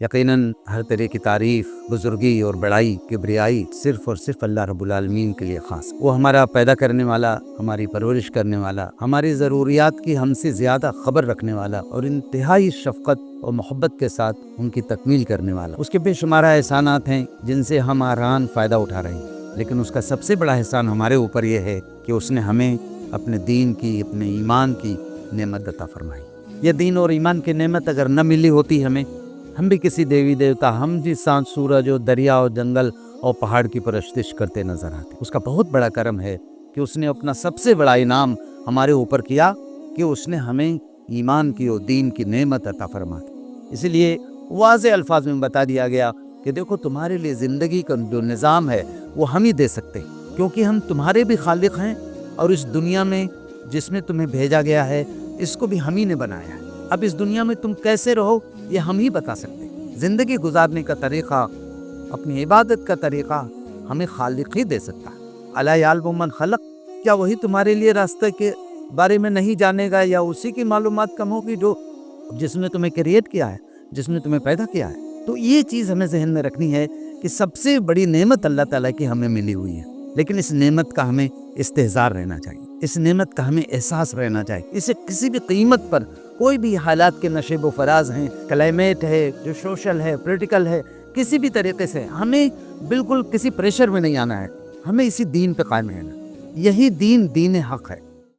یقیناً ہر طرح کی تعریف، بزرگی اور بڑائی، کبریائی صرف اور صرف اللہ رب العالمین کے لیے خاص ہے۔ وہ ہمارا پیدا کرنے والا، ہماری پرورش کرنے والا، ہماری ضروریات کی ہم سے زیادہ خبر رکھنے والا اور انتہائی شفقت اور محبت کے ساتھ ان کی تکمیل کرنے والا۔ اس کے بے شمار احسانات ہیں جن سے ہم آران فائدہ اٹھا رہے ہیں، لیکن اس کا سب سے بڑا احسان ہمارے اوپر یہ ہے کہ اس نے ہمیں اپنے دین کی، اپنے ایمان کی نعمت عطا فرمائی۔ یہ دین اور ایمان کی نعمت اگر نہ ملی ہوتی ہم بھی کسی دیوی دیوتا، ہم بھی چاند سورج اور دریا اور جنگل اور پہاڑ کی پرستش کرتے نظر آتے۔ اس کا بہت بڑا کرم ہے کہ اس نے اپنا سب سے بڑا انعام ہمارے اوپر کیا کہ اس نے ہمیں ایمان کی اور دین کی نعمت عطا فرما دی۔ اسی لیے واضح الفاظ میں بتا دیا گیا کہ دیکھو تمہارے لیے زندگی کا جو نظام ہے وہ ہم ہی دے سکتے، کیونکہ ہم تمہارے بھی خالق ہیں، اور اس دنیا میں جس میں تمہیں بھیجا گیا ہے اس کو بھی ہم ہی نے بنایا ہے۔ اب اس دنیا میں تم کیسے رہو یہ ہم ہی بتا سکتے۔ زندگی گزارنے کا طریقہ، اپنی عبادت کا طریقہ ہمیں خالق ہی دے سکتا ہے۔ الا یعلم من خلق، کیا وہی تمہارے لیے راستے کے بارے میں نہیں جانے گا، یا اسی کی معلومات کم ہوگی جو جس نے تمہیں کریٹ کیا ہے، جس نے تمہیں پیدا کیا ہے؟ تو یہ چیز ہمیں ذہن میں رکھنی ہے کہ سب سے بڑی نعمت اللہ تعالیٰ کی ہمیں ملی ہوئی ہے، لیکن اس نعمت کا ہمیں استحضار رہنا چاہیے، اس نعمت کا ہمیں احساس رہنا چاہیے۔ اسے کسی بھی قیمت پر، کوئی بھی حالات کے نشیب و فراز ہیں، کلائمیٹ ہے، جو سوشل ہے، پولیٹیکل ہے، کسی بھی طریقے سے ہمیں بالکل کسی پریشر میں نہیں آنا ہے، ہمیں اسی دین پہ قائم رہنا۔ یہی دین حق ہے۔